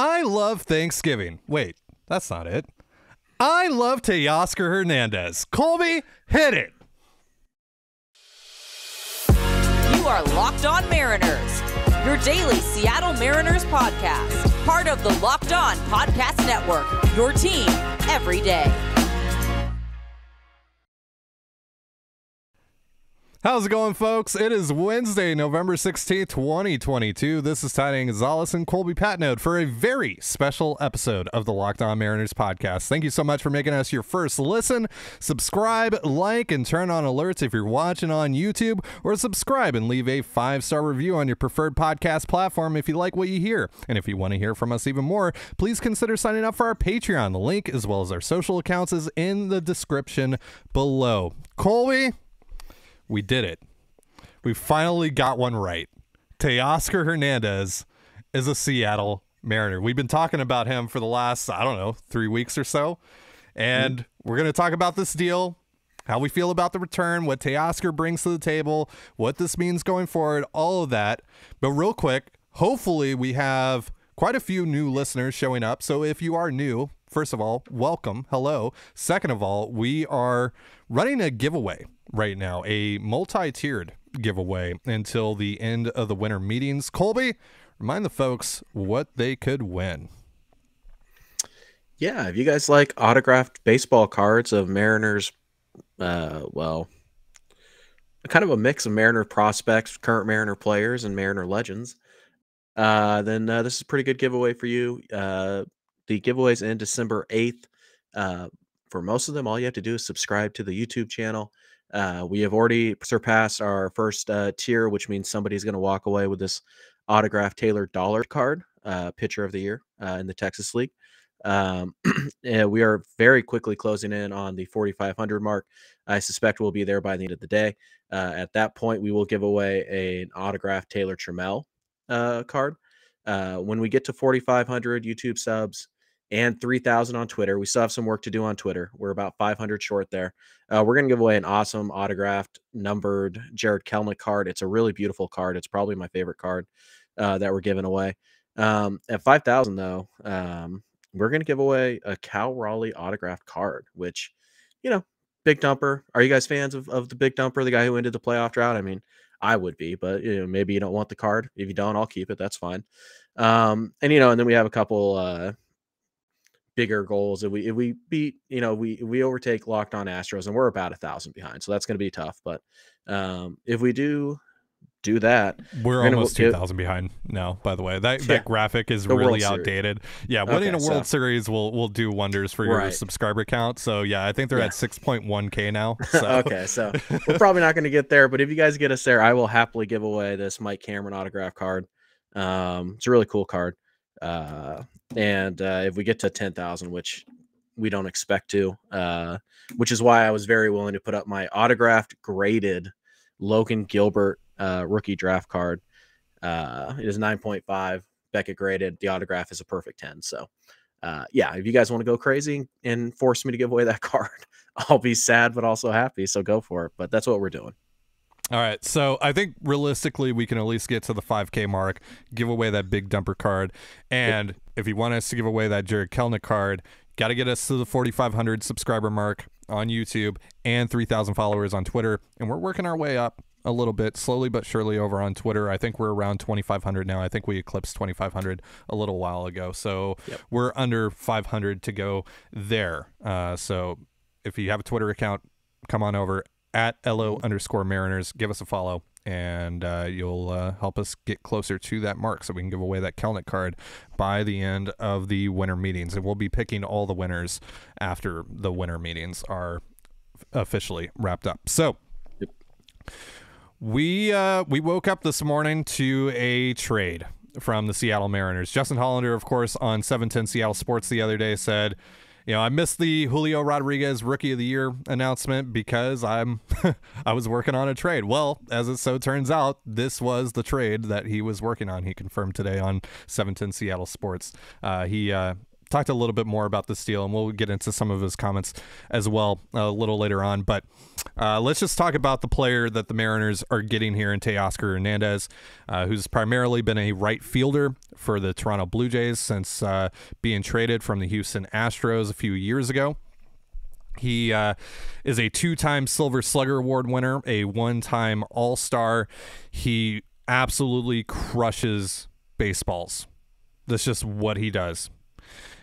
I love Thanksgiving. Wait, that's not it. I love Teoscar Hernandez. Colby, hit it. You are Locked On Mariners, your daily Seattle Mariners podcast. Part of the Locked On Podcast Network, your team every day. How's it going, folks? It is Wednesday, November 16th, 2022. This is Ty Gonzalez and Colby Patnode for a very special episode of the Locked On Mariners podcast. Thank you so much for making us your first listen. Subscribe, like, and turn on alerts if you're watching on YouTube, or subscribe and leave a 5-star review on your preferred podcast platform if you like what you hear. And if you want to hear from us even more, please consider signing up for our Patreon. The link, as well as our social accounts, is in the description below. Colby, we did it. We finally got one right. Teoscar Hernandez is a Seattle Mariner. We've been talking about him for the last, 3 weeks or so. And we're going to talk about this deal, how we feel about the return, what Teoscar brings to the table, what this means going forward, all of that. But real quick, hopefully we have quite a few new listeners showing up. So if you are new, first of all, welcome. Hello. Second of all, we are running a giveaway right now, a multi-tiered giveaway until the end of the winter meetings. Colby, remind the folks what they could win. Yeah, if you guys like autographed baseball cards of Mariners, kind of a mix of Mariner prospects, current Mariner players, and Mariner legends, then this is a pretty good giveaway for you. The giveaways end December 8th. For most of them, all you have to do is subscribe to the YouTube channel. We have already surpassed our first tier, which means somebody's going to walk away with this autographed Taylor Dollar card, pitcher of the year in the Texas League. And we are very quickly closing in on the 4,500 mark. I suspect we'll be there by the end of the day. At that point, we will give away an autographed Taylor Trammell card. When we get to 4,500 YouTube subs and 3,000 on Twitter, we still have some work to do on Twitter. We're about 500 short there. We're going to give away an awesome autographed numbered Jared Kelenic card. It's a really beautiful card. It's probably my favorite card that we're giving away. At 5,000 though, we're going to give away a Cal Raleigh autographed card, which, big dumper. Are you guys fans of the big dumper, the guy who ended the playoff drought? I mean, I would be, but maybe you don't want the card. If you don't, I'll keep it. That's fine. And then we have a couple bigger goals. If we beat, we overtake Locked On Astros, and we're about 1,000 behind, so that's going to be tough. But if we do that, we're almost 2,000 behind now. By the way, that graphic is really outdated. Yeah, winning a World Series will do wonders for your subscriber count. So yeah, I think they're at 6.1K now. So. Okay, so we're probably not going to get there, but if you guys get us there, I will happily give away this Mike Cameron autograph card. It's a really cool card. And if we get to 10,000, which we don't expect to, which is why I was very willing to put up my autographed graded Logan Gilbert rookie draft card. It is 9.5 Beckett graded. The autograph is a perfect 10. So if you guys want to go crazy and force me to give away that card, I'll be sad but also happy, so go for it. But that's what we're doing. All right, so I think realistically we can at least get to the 5K mark, give away that big dumper card, and if you want us to give away that Jared Kelenic card, got to get us to the 4,500 subscriber mark on YouTube and 3,000 followers on Twitter, and we're working our way up a little bit, slowly but surely over on Twitter. I think we're around 2,500 now. I think we eclipsed 2,500 a little while ago, so we're under 500 to go there. So if you have a Twitter account, come on over at @LO_Mariners, give us a follow, and you'll help us get closer to that mark so we can give away that Kelenic card by the end of the winter meetings. And we'll be picking all the winners after the winter meetings are officially wrapped up. So we woke up this morning to a trade from the Seattle Mariners. Justin Hollander, of course, on 710 Seattle Sports the other day said, I missed the Julio Rodriguez Rookie of the Year announcement because I was working on a trade. Well, as it so turns out, this was the trade that he was working on. He confirmed today on 710 Seattle Sports. He talked a little bit more about this deal, and we'll get into some of his comments as well a little later on. But let's just talk about the player that the Mariners are getting here in Teoscar Hernandez, who's primarily been a right fielder for the Toronto Blue Jays since being traded from the Houston Astros a few years ago. He is a 2-time Silver Slugger Award winner, a 1-time All-Star. He absolutely crushes baseballs. That's just what he does.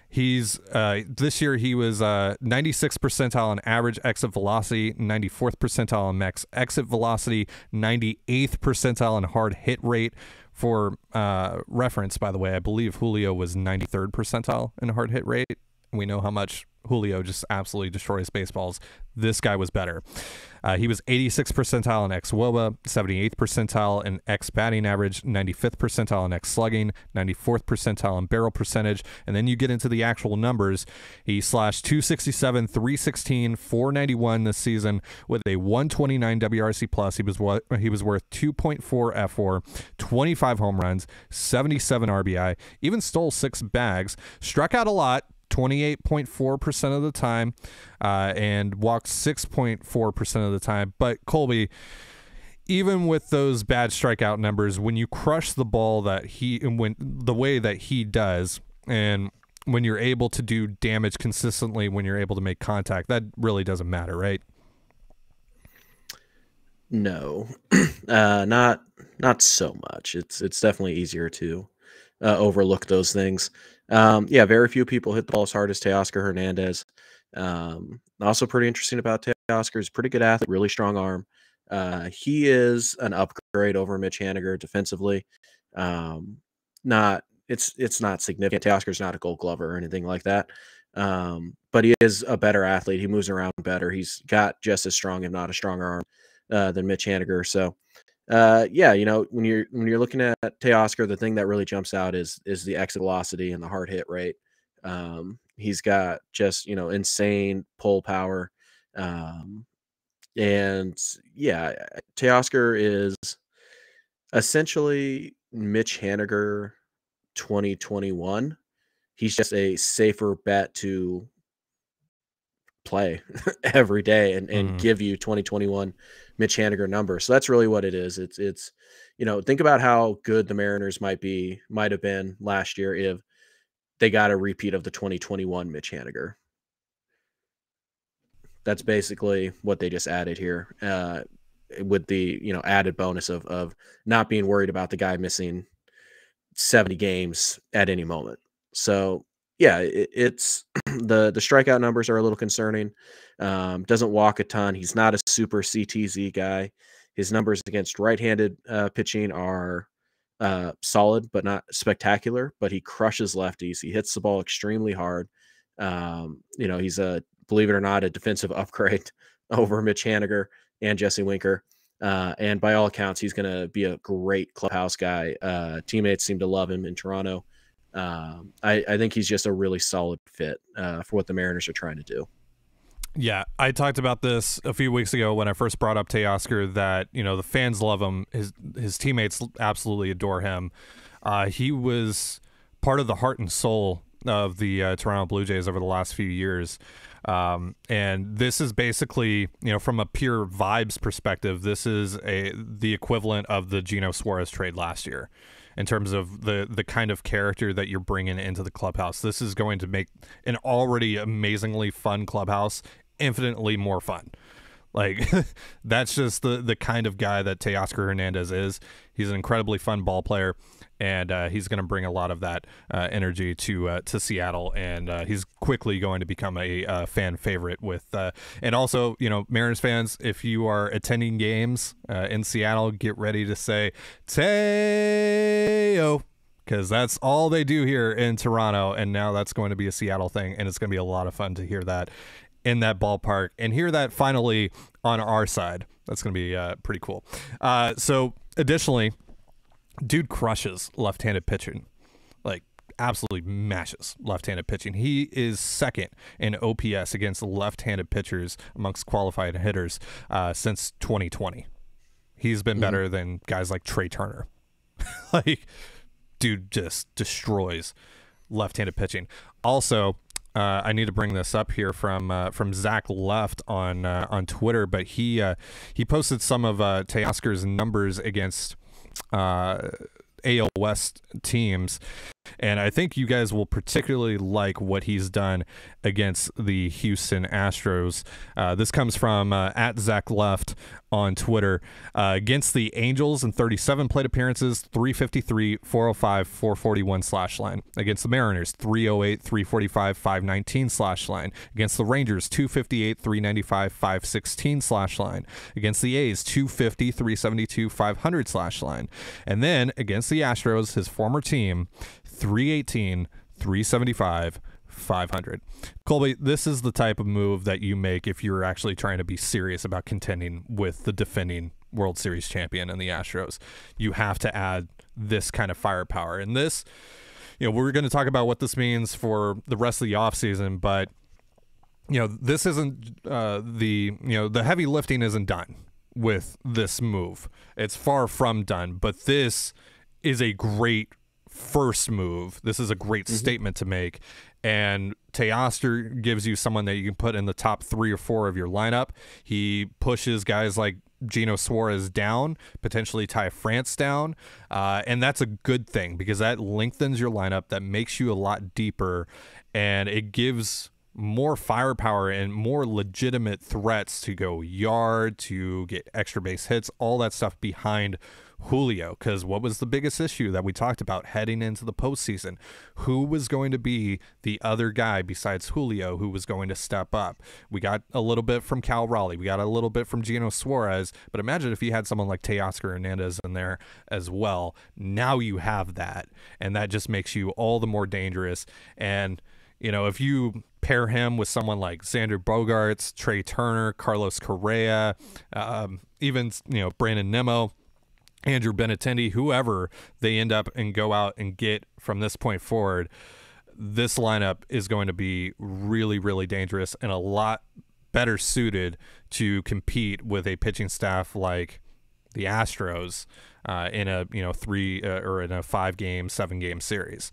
He's this year he was 96th percentile on average exit velocity, 94th percentile on max exit velocity, 98th percentile on hard hit rate. For reference, by the way, I believe Julio was 93rd percentile in hard hit rate. We know how much Julio just absolutely destroys baseballs. This guy was better. He was 86th percentile in xWOBA, 78th percentile in x batting average, 95th percentile in x slugging, 94th percentile in barrel percentage. And then you get into the actual numbers. He slashed 267, 316, 491 this season with a 129 WRC plus. He was worth 2.4 F4, 25 home runs, 77 RBI, even stole 6 bags, struck out a lot, 28.4% of the time, and walked 6.4% of the time. But Colby, even with those bad strikeout numbers, when you crush the ball the way that he does, and when you're able to do damage consistently, when you're able to make contact, that really doesn't matter, right? No, not so much. It's definitely easier to overlook those things. Very few people hit the ball as hard as Teoscar Hernandez. Also pretty interesting about Teoscar, he's a pretty good athlete, really strong arm. He is an upgrade over Mitch Haniger defensively. It's not significant. Teoscar's not a Gold Glover or anything like that. But he is a better athlete. He moves around better. He's got just as strong, if not a stronger arm than Mitch Haniger. So when you're looking at Teoscar, the thing that really jumps out is the exit velocity and the hard hit rate. He's got just insane pull power, Teoscar is essentially Mitch Haniger 2021. He's just a safer bet to play every day and give you 2021 Mitch Haniger numbers. So that's really what it is. It's think about how good the Mariners might have been last year if they got a repeat of the 2021 Mitch Haniger. That's basically what they just added here, with the added bonus of not being worried about the guy missing 70 games at any moment. So it's the strikeout numbers are a little concerning. Doesn't walk a ton. He's not a super CTZ guy. His numbers against right-handed pitching are solid, but not spectacular. But he crushes lefties. He hits the ball extremely hard. He's believe it or not, a defensive upgrade over Mitch Haniger and Jesse Winker. And by all accounts, he's going to be a great clubhouse guy. Teammates seem to love him in Toronto. I think he's just a really solid fit for what the Mariners are trying to do. Yeah, I talked about this a few weeks ago when I first brought up Teoscar, that the fans love him. His teammates absolutely adore him. He was part of the heart and soul of the Toronto Blue Jays over the last few years. And this is basically, from a pure vibes perspective, this is the equivalent of the Geno Suarez trade last year. In terms of the kind of character that you're bringing into the clubhouse. This is going to make an already amazingly fun clubhouse infinitely more fun. Like, that's just the kind of guy that Teoscar Hernandez is. He's an incredibly fun ball player, and he's going to bring a lot of that energy to Seattle, and he's quickly going to become a fan favorite with and also, Mariners fans, if you are attending games in Seattle, get ready to say Teo, because that's all they do here in Toronto, and now that's going to be a Seattle thing, and it's going to be a lot of fun to hear that in that ballpark and hear that finally on our side. That's going to be pretty cool. So additionally, dude crushes left-handed pitching, like absolutely mashes left-handed pitching. He is second in OPS against left-handed pitchers amongst qualified hitters since 2020. He's been better than guys like Trey Turner. Like, dude just destroys left-handed pitching. Also, I need to bring this up here from Zach Left on Twitter, but he posted some of Teoscar's numbers against AL West teams, and I think you guys will particularly like what he's done against the Houston Astros. This comes from at Zach Left on Twitter. Against the Angels in 37 plate appearances, 353, 405, 441 slash line. Against the Mariners, 308, 345, 519 slash line. Against the Rangers, 258, 395, 516 slash line. Against the A's, 250, 372, 500 slash line. And then against the Astros, his former team, 318, 375, 500. Colby, this is the type of move that you make if you're actually trying to be serious about contending with the defending World Series champion and the Astros. You have to add this kind of firepower. And this, we're going to talk about what this means for the rest of the offseason, but this isn't the heavy lifting isn't done with this move. It's far from done, but this is a great first move. This is a great statement to make, and Teoscar gives you someone that you can put in the top 3 or 4 of your lineup. He pushes guys like Geno Suarez down, potentially Ty France down, and that's a good thing because that lengthens your lineup, that makes you a lot deeper, and it gives more firepower and more legitimate threats to go yard, to get extra base hits, all that stuff behind Julio. Because what was the biggest issue that we talked about heading into the postseason? Who was going to be the other guy besides Julio who was going to step up? We got a little bit from Cal Raleigh. We got a little bit from Geno Suarez. But imagine if you had someone like Teoscar Hernandez in there as well. Now you have that, and that just makes you all the more dangerous. And if you pair him with someone like Xander Bogaerts, Trey Turner, Carlos Correa, even Brandon Nimmo, Andrew Benintendi, whoever they end up and go out and get from this point forward, this lineup is going to be really, really dangerous and a lot better suited to compete with a pitching staff like the Astros in a 3 or in a 5-game, 7-game series.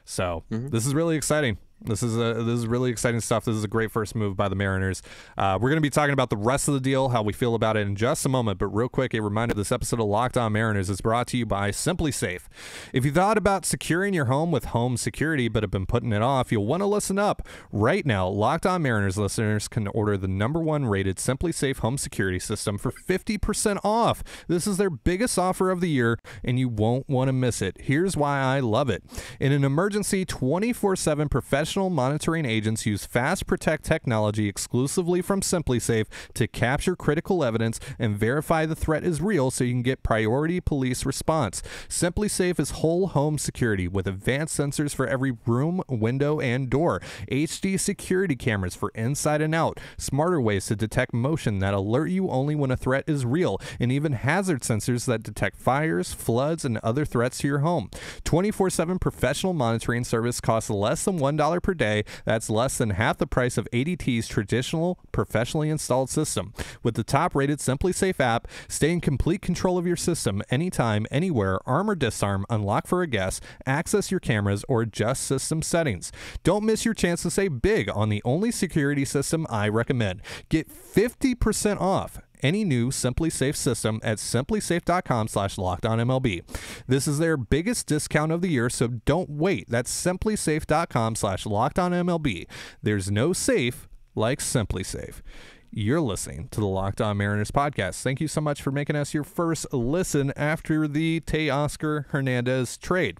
So this is really exciting. This is really exciting stuff. This is a great first move by the Mariners. We're going to be talking about the rest of the deal, how we feel about it in just a moment. But real quick, a reminder, this episode of Locked On Mariners is brought to you by Simply Safe. If you thought about securing your home with home security but have been putting it off, you'll want to listen up. Right now, Locked On Mariners listeners can order the #1 rated Simply Safe home security system for 50% off. This is their biggest offer of the year, and you won't want to miss it. Here's why I love it. In an emergency, 24/7 professional monitoring agents use Fast Protect technology exclusively from SimpliSafe to capture critical evidence and verify the threat is real so you can get priority police response. SimpliSafe is whole home security with advanced sensors for every room, window, and door, HD security cameras for inside and out, smarter ways to detect motion that alert you only when a threat is real, and even hazard sensors that detect fires, floods, and other threats to your home. 24/7 professional monitoring service costs less than $1 per day. That's less than half the price of ADT's traditional professionally installed system. With the top-rated SimpliSafe app, stay in complete control of your system anytime, anywhere, arm or disarm, unlock for a guest, access your cameras, or adjust system settings. Don't miss your chance to save big on the only security system I recommend. Get 50% off any new SimpliSafe system at simplysafe.com/lockedonmlb. This is their biggest discount of the year, so don't wait. That's simplysafe.com/lockedonmlb. There's no safe like SimpliSafe. You're listening to the Locked On Mariners podcast. Thank you so much for making us your first listen after the Teoscar Hernandez trade.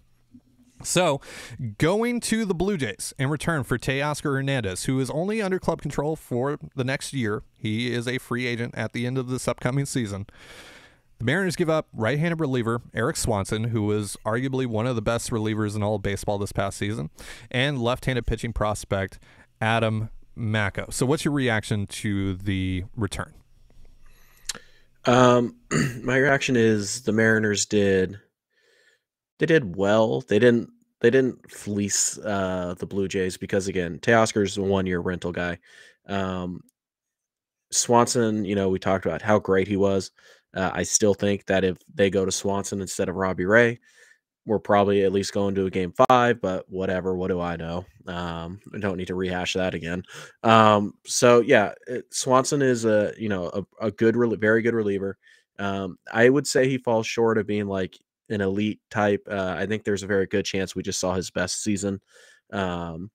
So, going to the Blue Jays in return for Teoscar Hernandez, who is only under club control for the next year. He is a free agent at the end of this upcoming season. The Mariners give up right-handed reliever Erik Swanson, who was arguably one of the best relievers in all of baseball this past season, and left-handed pitching prospect Adam Macko. So what's your reaction to the return? My reaction is the Mariners did well. They didn't fleece the Blue Jays because, again, Teoscar's a 1-year rental guy. Swanson, we talked about how great he was. I still think that if they go to Swanson instead of Robbie Ray, we're probably at least going to a game 5, but whatever. What do I know? I don't need to rehash that again. So yeah, Swanson is a good, very good reliever. I would say he falls short of being like an elite type. I think there's a very good chance we just saw his best season. The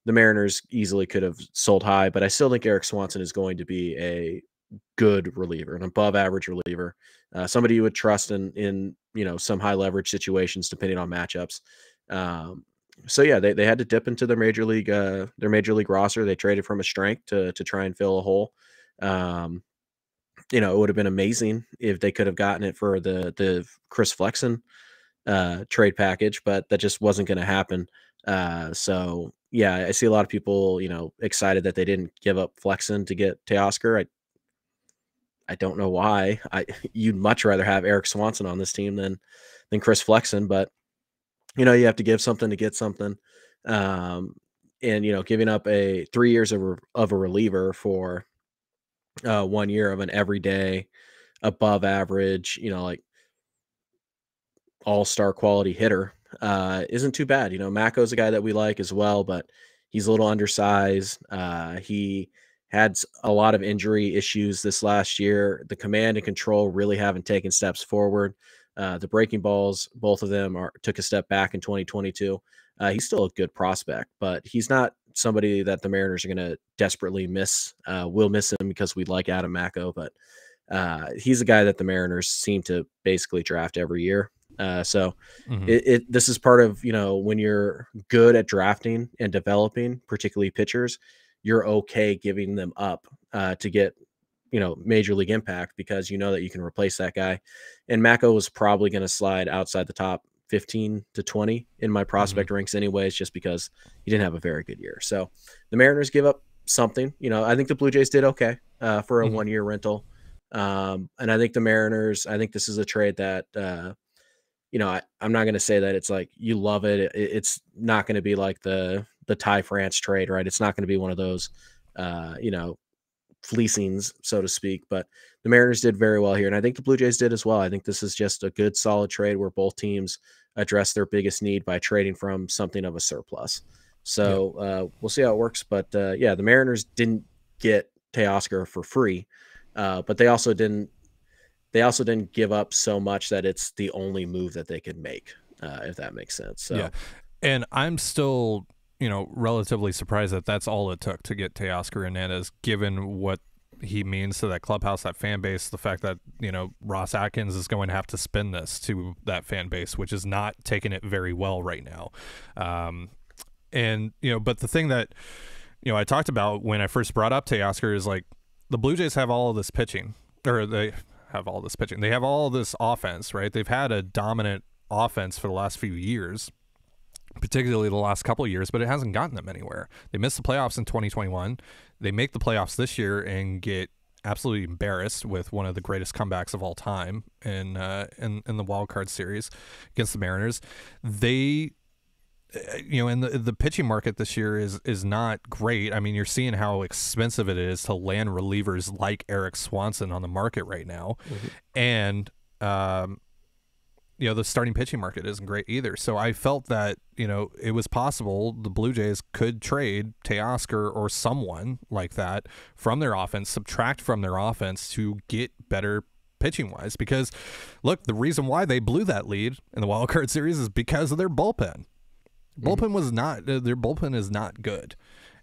Mariners easily could have sold high, but I still think Erik Swanson is going to be a good reliever, an above average reliever, somebody you would trust in some high leverage situations depending on matchups. So yeah, they had to dip into their major league roster. They traded from a strength to try and fill a hole. It would have been amazing if they could have gotten it for the Chris Flexen trade package, but that just wasn't going to happen. So yeah, I see a lot of people, excited that they didn't give up Flexen to get Teoscar. I don't know why. You'd much rather have Erik Swanson on this team than Chris Flexen, but you have to give something to get something. And giving up 3 years of a reliever for 1 year of an everyday above average, like all-star quality hitter isn't too bad. Mako's a guy that we like as well, but he's a little undersized. He had a lot of injury issues this last year. The command and control really haven't taken steps forward. The breaking balls, both of them took a step back in 2022. He's still a good prospect, but he's not somebody that the Mariners are going to desperately miss. We'll miss him because we like Adam Mako, but he's a guy that the Mariners seem to basically draft every year. So this is part of, when you're good at drafting and developing, particularly pitchers, you're okay giving them up to get, major league impact because that you can replace that guy. And Mako was probably going to slide outside the top 15 to 20 in my prospect ranks anyways, just because he didn't have a very good year. So the Mariners give up something. I think the Blue Jays did okay for a 1 year rental. And I think the Mariners, I think this is a trade that, I'm not going to say that it's like you love it. It's not going to be like the Ty France trade, right? It's not going to be one of those, fleecings, so to speak. But the Mariners did very well here, and I think the Blue Jays did as well. I think this is just a good, solid trade where both teams address their biggest need by trading from something of a surplus. So we'll see how it works. But the Mariners didn't get Teoscar for free, but they also didn't give up so much that it's the only move that they could make, if that makes sense. So, yeah. And I'm still, relatively surprised that that's all it took to get Teoscar Hernandez, given what he means to that clubhouse, that fan base, the fact that, Ross Atkins is going to have to spin this to that fan base, which is not taking it very well right now. But the thing that, I talked about when I first brought up Teoscar is like the Blue Jays have all of this pitching, or they have all this pitching. They have all this offense, right? They've had a dominant offense for the last few years, particularly the last couple of years, but it hasn't gotten them anywhere. They missed the playoffs in 2021. They make the playoffs this year and get absolutely embarrassed with one of the greatest comebacks of all time in the wild card series against the Mariners. They, and the pitching market this year is not great. I mean, you're seeing how expensive it is to land relievers like Erik Swanson on the market right now. And, the starting pitching market isn't great either. So I felt that, it was possible the Blue Jays could trade Teoscar or someone like that from their offense, subtract from their offense to get better pitching wise. Because look, the reason why they blew that lead in the wild card series is because of their bullpen. Their bullpen is not good.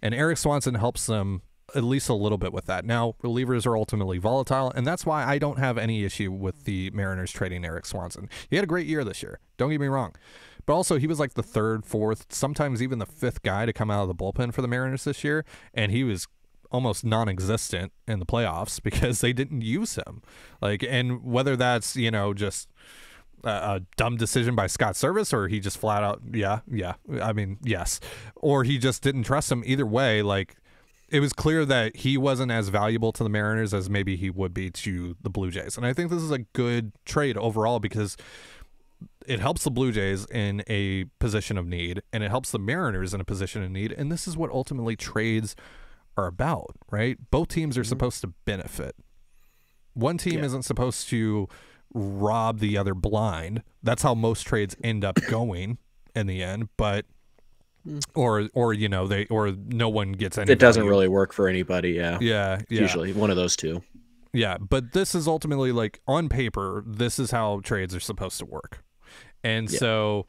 And Erik Swanson helps them at least a little bit with that. Now, relievers are ultimately volatile, and that's why I don't have any issue with the Mariners trading Erik Swanson. He had a great year this year. Don't get me wrong. But also, he was like the third, fourth, sometimes even the fifth guy to come out of the bullpen for the Mariners this year, and he was almost non-existent in the playoffs because they didn't use him. And whether that's, just a dumb decision by Scott Service, or he just flat out, yes. Or he just didn't trust him. Either way, it was clear that he wasn't as valuable to the Mariners as maybe he would be to the Blue Jays. And I think this is a good trade overall because it helps the Blue Jays in a position of need, and it helps the Mariners in a position of need. And this is what ultimately trades are about, right? Both teams are supposed to benefit. One team isn't supposed to rob the other blind. That's how most trades end up going in the end. But or no one gets any. It doesn't value. really work for anybody. Yeah. Usually one of those two. Yeah, but this is ultimately, like, on paper, this is how trades are supposed to work. And so,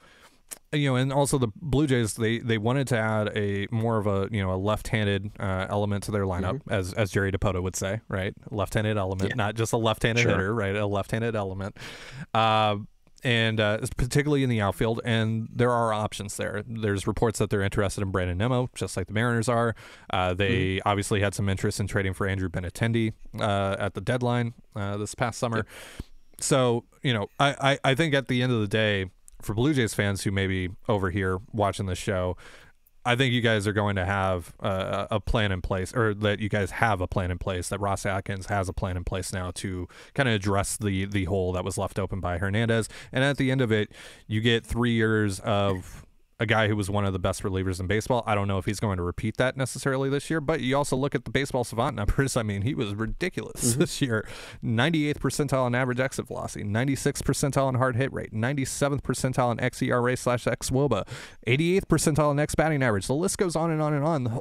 and also the Blue Jays, they wanted to add a more of a, a left-handed element to their lineup, as Jerry DiPoto would say, right? Left-handed element, not just a left-handed hitter, right? A left-handed element. And particularly in the outfield, and there are options there. There's reports that they're interested in Brandon Nimmo, just like the Mariners are. They obviously had some interest in trading for Andrew Benintendi at the deadline this past summer. So, I think at the end of the day, for Blue Jays fans who may be over here watching this show, I think you guys are going to have a plan in place, or that you guys have a plan in place, that Ross Atkins has a plan in place now to kind of address the hole that was left open by Hernandez. And at the end of it, you get 3 years of a guy who was one of the best relievers in baseball. I don't know if he's going to repeat that necessarily this year, but you also look at the Baseball Savant numbers. I mean, he was ridiculous this year. 98th percentile on average exit velocity, 96th percentile on hard hit rate, 97th percentile on xERA/xWOBA, 88th percentile on X batting average. The list goes on and on and on.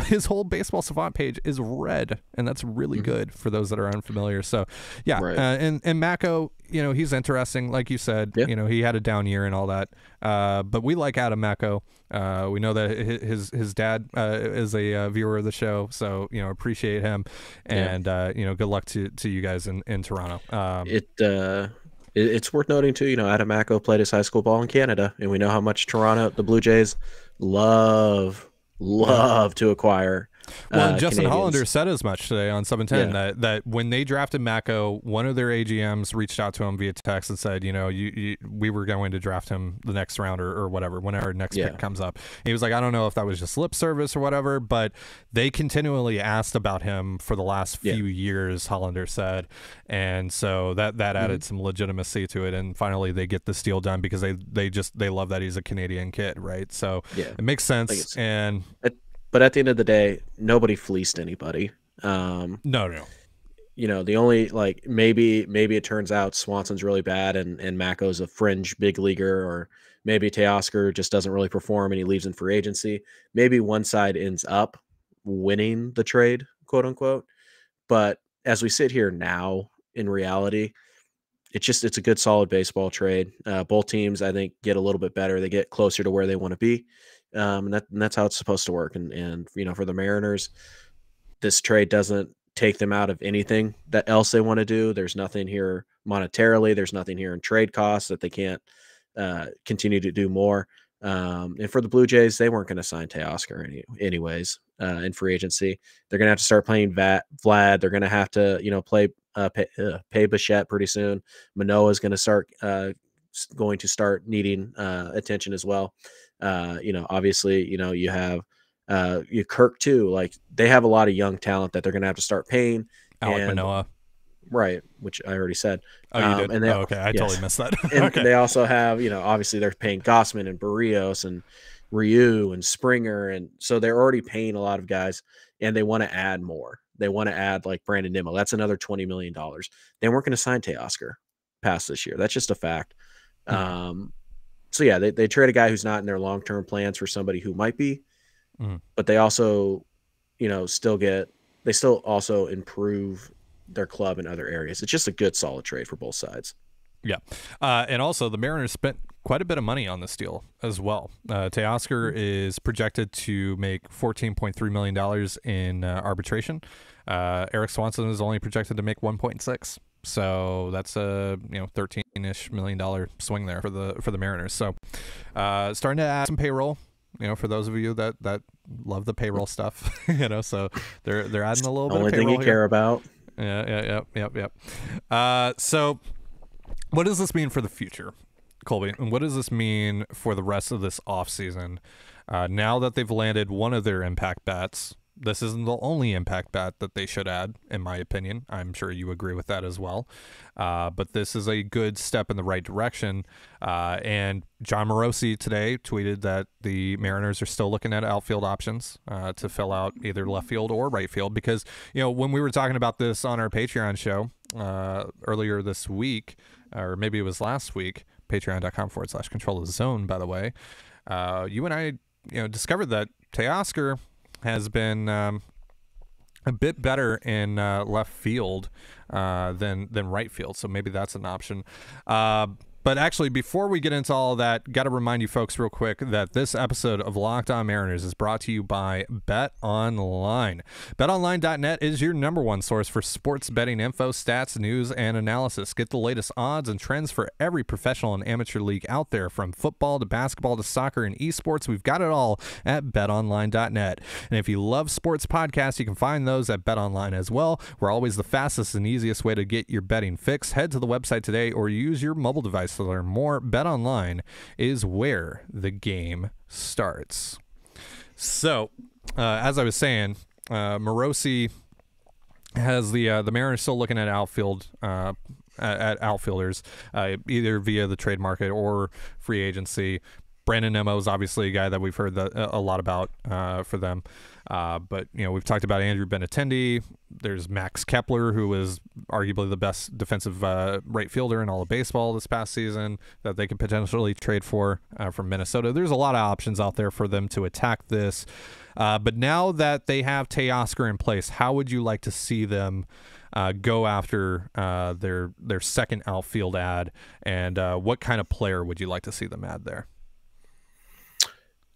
His whole Baseball Savant page is red, and that's really good for those that are unfamiliar. So yeah. And Mako, he's interesting, like you said. He had a down year and all that, but we like Adam Mako. We know that his dad is a viewer of the show, so appreciate him, and good luck to you guys in Toronto. It's worth noting too, Adam Mako played his high school ball in Canada, and we know how much Toronto, the Blue Jays, love to acquire. Well, Justin Canadians. Hollander said as much today on 710 that when they drafted Mako, one of their AGMs reached out to him via text and said, we were going to draft him the next round or whatever, whenever our next pick comes up. And he was like, I don't know if that was just lip service or whatever, but they continually asked about him for the last few years, Hollander said. And so that added some legitimacy to it. And finally they get this deal done because they love that he's a Canadian kid, right? So it makes sense. But at the end of the day, nobody fleeced anybody. No. The only, maybe it turns out Swanson's really bad and Mako's a fringe big leaguer, or maybe Teoscar just doesn't really perform and he leaves in free agency. Maybe one side ends up winning the trade, quote unquote. But as we sit here now, in reality, it's a good, solid baseball trade. Both teams, I think, get a little bit better. They get closer to where they want to be. And that's how it's supposed to work. And for the Mariners, this trade doesn't take them out of anything that else they want to do. There's nothing here monetarily. There's nothing here in trade costs that they can't continue to do more. And for the Blue Jays, they weren't going to sign Teoscar anyways in free agency. They're going to have to start playing Vlad. They're going to have to pay Bichette pretty soon. Manoah is going to start needing attention as well. Obviously, you have Kirk too. Like, they have a lot of young talent that they're going to have to start paying. Alek Manoah, right? Which I already said. Oh, you did. And okay, I totally missed that. And they also have, obviously they're paying Gossman and Barrios and Ryu and Springer, and so they're already paying a lot of guys, and they want to add more. They want to add like Brandon Nimmo. That's another $20 million. They weren't going to sign Teoscar past this year. That's just a fact. So yeah, they trade a guy who's not in their long-term plans for somebody who might be, but they also, still also improve their club in other areas. It's just a good, solid trade for both sides. Yeah. And also the Mariners spent quite a bit of money on this deal as well. Teoscar is projected to make $14.3 million in arbitration. Erik Swanson is only projected to make 1.6. So that's a $13-ish million swing there for the Mariners. So starting to add some payroll, for those of you that love the payroll stuff, so they're adding a little bit of payroll. Only thing you care about. Yeah. So what does this mean for the future, Colby? And what does this mean for the rest of this offseason? Now that they've landed one of their impact bats, this isn't the only impact bat that they should add, in my opinion. I'm sure you agree with that as well. But this is a good step in the right direction. And John Morosi today tweeted that the Mariners are still looking at outfield options to fill out either left field or right field. Because, when we were talking about this on our Patreon show earlier this week, or maybe it was last week, patreon.com/control the zone, by the way, you and I discovered that Teoscar has been a bit better in left field than right field, so maybe that's an option. But actually, before we get into all of that, got to remind you folks real quick that this episode of Locked On Mariners is brought to you by BetOnline. BetOnline.net is your #1 source for sports betting info, stats, news, and analysis. Get the latest odds and trends for every professional and amateur league out there, from football to basketball to soccer and esports. We've got it all at BetOnline.net. And if you love sports podcasts, you can find those at BetOnline as well. We're always the fastest and easiest way to get your betting fix. Head to the website today or use your mobile device to learn more. BetOnline is where the game starts. So, as I was saying, Morosi has the Mariners still looking at outfielders, either via the trade market or free agency. Brandon Nimmo is obviously a guy that we've heard a lot about for them. But, we've talked about Andrew Benintendi. There's Max Kepler, who was arguably the best defensive right fielder in all of baseball this past season that they could potentially trade for from Minnesota. There's a lot of options out there for them to attack this. But now that they have Teoscar in place, how would you like to see them go after their second outfield ad? And what kind of player would you like to see them add there?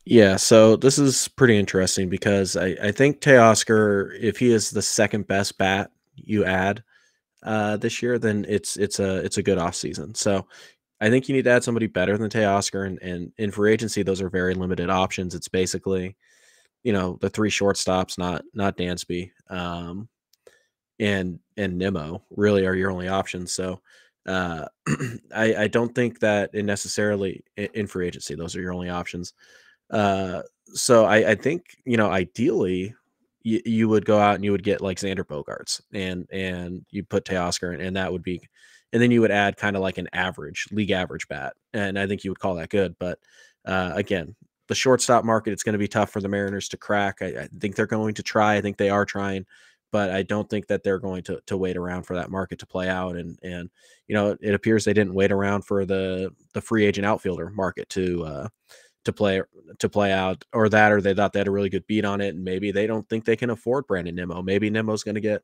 Yeah, so this is pretty interesting because I think Teoscar, if he is the second best bat you add this year, then it's a good offseason. So I think you need to add somebody better than Teoscar, and in free agency, those are very limited options. It's basically, the 3 shortstops, not Dansby, and Nimmo really are your only options. So I don't think that it necessarily in free agency, those are your only options. So I think, ideally you would go out and you would get like Xander Bogaerts and you put Teoscar in, and that would be, and then you would add kind of like an league average bat. And I think you would call that good. But, again, the shortstop market, it's going to be tough for the Mariners to crack. I think they're going to try. I think they are trying, but I don't think that they're going to wait around for that market to play out. And it appears they didn't wait around for the free agent outfielder market to play out, or they thought they had a really good beat on it, and maybe they don't think they can afford Brandon Nimmo. Maybe Nimmo's going to get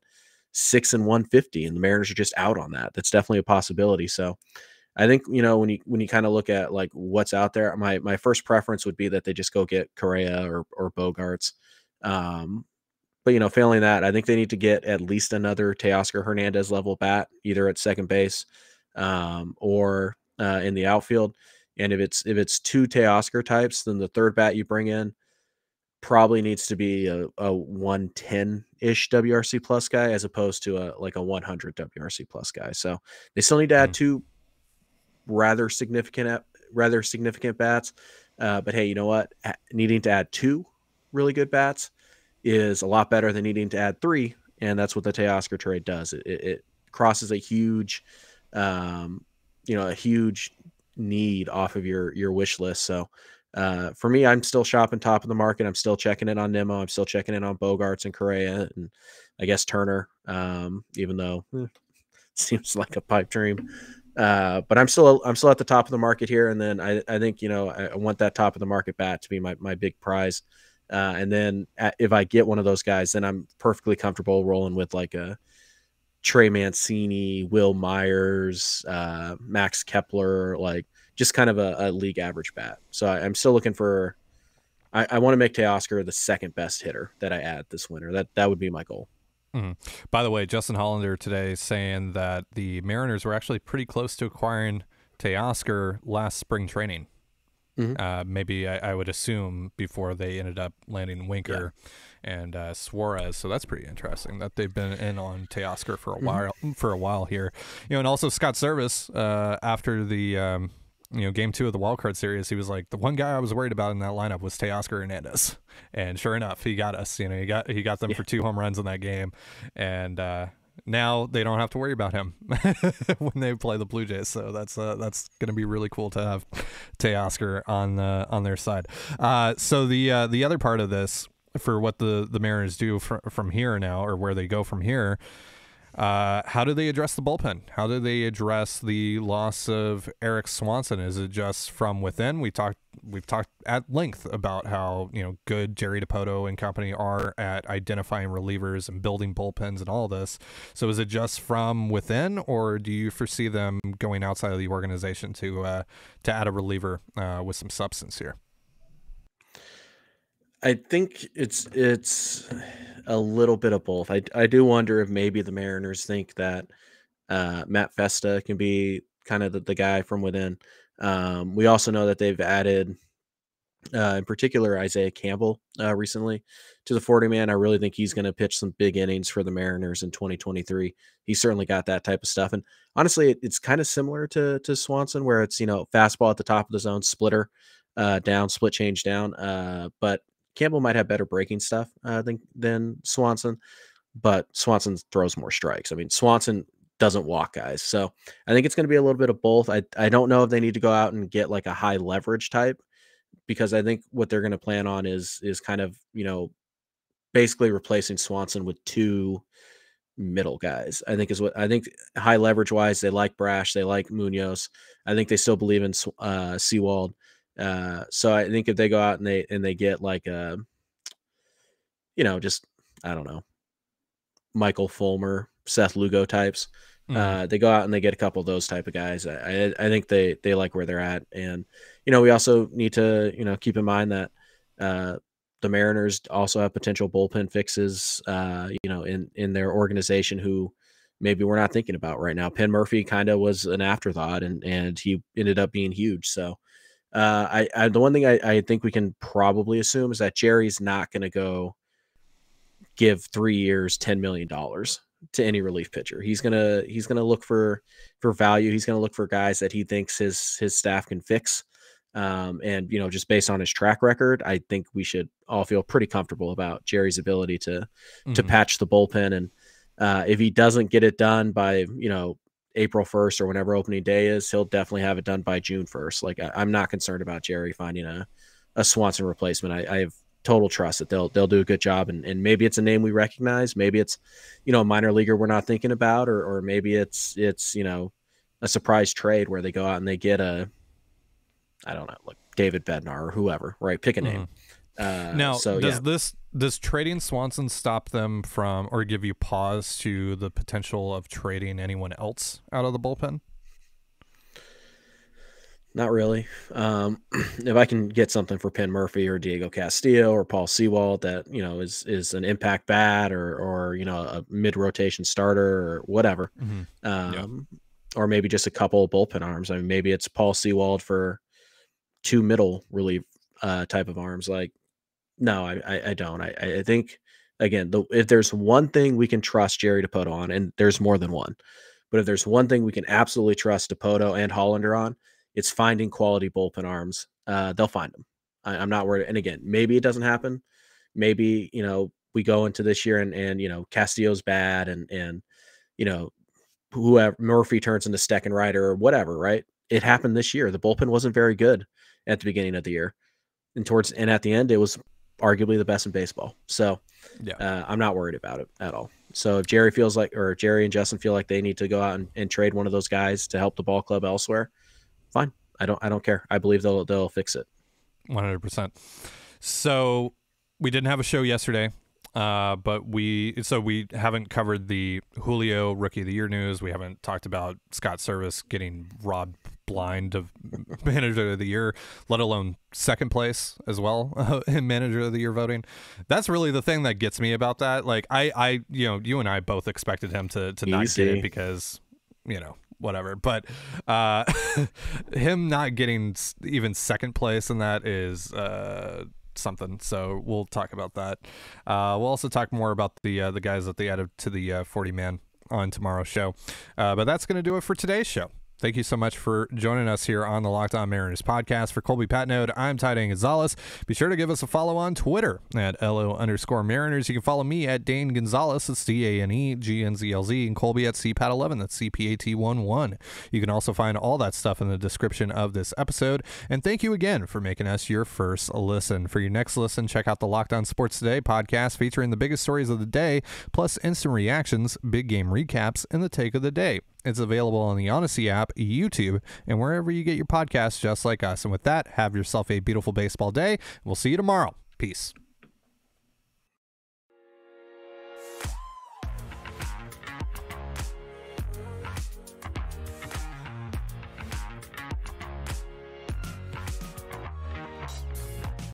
6 and 150, and the Mariners are just out on that. That's definitely a possibility. So I think, when you kind of look at like what's out there, my first preference would be that they just go get Correa or Bogaerts. But failing that, I think they need to get at least another Teoscar Hernandez level bat, either at second base or in the outfield. And if it's 2 Teoscar types, then the third bat you bring in probably needs to be a 110-ish WRC plus guy, as opposed to a 100 WRC plus guy. So they still need to add 2 rather significant bats. But hey, you know what? Needing to add 2 really good bats is a lot better than needing to add 3, and that's what the Teoscar trade does. It crosses a huge, a huge need off of your wish list. So for me, I'm still shopping top of the market. I'm still checking in on Nimmo. I'm still checking in on Bogaerts and Correa, and I guess Turner, even though seems like a pipe dream. But I'm still at the top of the market here. And then I think, I want that top of the market bat to be my big prize. And then if I get one of those guys, then I'm perfectly comfortable rolling with like a Trey Mancini, Will Myers, Max Kepler, like just kind of a league average bat. So I'm still looking for, I want to make Teoscar the second best hitter that I add this winter. That would be my goal. Mm-hmm. By the way, Justin Hollander today saying that the Mariners were actually pretty close to acquiring Teoscar last spring training. Mm-hmm. Maybe I would assume before they ended up landing Winker and Suarez. So that's pretty interesting that they've been in on Teoscar for a while here. And also Scott Service after the game 2 of the wild card series, he was like, the one guy I was worried about in that lineup was Teoscar Hernandez, and sure enough, he got us. He got them for 2 home runs in that game, and now they don't have to worry about him when they play the Blue Jays. So that's going to be really cool to have Teoscar on their side. So the other part of this, for what the Mariners do from here now, or where they go from here, how do they address the bullpen? How do they address the loss of Erik Swanson? Is it just from within? We've talked at length about how good Jerry Dipoto and company are at identifying relievers and building bullpens and all this. So is it just from within, or do you foresee them going outside of the organization to add a reliever with some substance here? I think it's a little bit of both. I do wonder if maybe the Mariners think that Matt Festa can be kind of the guy from within. We also know that they've added, in particular, Isaiah Campbell recently to the 40-man. I really think he's going to pitch some big innings for the Mariners in 2023. He certainly got that type of stuff. And honestly, it's kind of similar to Swanson, where it's, fastball at the top of the zone, splitter down, split change down. But Campbell might have better breaking stuff than Swanson, but Swanson throws more strikes. I mean, Swanson doesn't walk guys. So I think it's going to be a little bit of both. I don't know if they need to go out and get like a high leverage type, because I think what they're going to plan on is kind of, basically replacing Swanson with 2 middle guys. I think high leverage wise, they like Brash, they like Munoz. I think they still believe in Sewald. So I think if they go out and they get like just, I don't know, Michael Fulmer, Seth Lugo types, they go out and they get a couple of those type of guys. I think they like where they're at. And, we also need to, keep in mind that the Mariners also have potential bullpen fixes, in their organization who maybe we're not thinking about right now. Penn Murphy kind of was an afterthought, and he ended up being huge. So the one thing I think we can probably assume is that Jerry's not going to go give 3 years, $10 million to any relief pitcher. He's gonna look for value. He's gonna look for guys that he thinks his staff can fix. And just based on his track record, I think we should all feel pretty comfortable about Jerry's ability to patch the bullpen. And if he doesn't get it done by April 1st or whenever opening day is, he'll definitely have it done by June 1st. Like I'm not concerned about Jerry finding a Swanson replacement. I have total trust that they'll do a good job, and maybe it's a name we recognize. Maybe it's, a minor leaguer we're not thinking about, or maybe it's a surprise trade where they go out and they get I don't know, like David Bednar or whoever, right? Pick a name. Now, does trading Swanson stop them from, or give you pause to the potential of trading anyone else out of the bullpen? Not really. If I can get something for Penn Murphy or Diego Castillo or Paul Sewald that is an impact bat or a mid rotation starter or whatever, or maybe just a couple of bullpen arms. I mean, maybe it's Paul Sewald for 2 middle relief type of arms. Like, no, I don't. I think again, if there's one thing we can trust Jerry Dipoto on, and there's more than one, but if there's one thing we can absolutely trust Dipoto and Hollander on, it's finding quality bullpen arms. They'll find them. I'm not worried. And again, maybe it doesn't happen. Maybe, we go into this year and Castillo's bad and whoever Murphy turns into Stecken Ryder or whatever, right? It happened this year. The bullpen wasn't very good at the beginning of the year. And at the end, it was arguably the best in baseball. So I'm not worried about it at all. So if Jerry and Justin feel like they need to go out and trade one of those guys to help the ball club elsewhere, fine. I don't care. I believe they'll fix it. 100%. So we didn't have a show yesterday, but we haven't covered the Julio Rookie of the Year news. We haven't talked about Scott Service getting robbed blind of Manager of the Year, let alone second place as well in Manager of the Year voting. That's really the thing that gets me about that. Like I you and I both expected him to not get it because whatever, but him not getting even second place in that is something. So we'll talk about that. We'll also talk more about the guys that they added to the 40-man on tomorrow's show. But that's going to do it for today's show. Thank you so much for joining us here on the Locked On Mariners podcast. For Colby Patnode, I'm Ty Gonzalez. Be sure to give us a follow on Twitter at LO_Mariners. You can follow me at Dane Gonzalez. That's DANEGNZLZ, and Colby at CPAT11. That's CPAT11. You can also find all that stuff in the description of this episode. And thank you again for making us your first listen. For your next listen, check out the Locked On Sports Today podcast featuring the biggest stories of the day, plus instant reactions, big game recaps, and the take of the day. It's available on the Odyssey app, YouTube, and wherever you get your podcasts just like us. And with that, have yourself a beautiful baseball day. We'll see you tomorrow. Peace.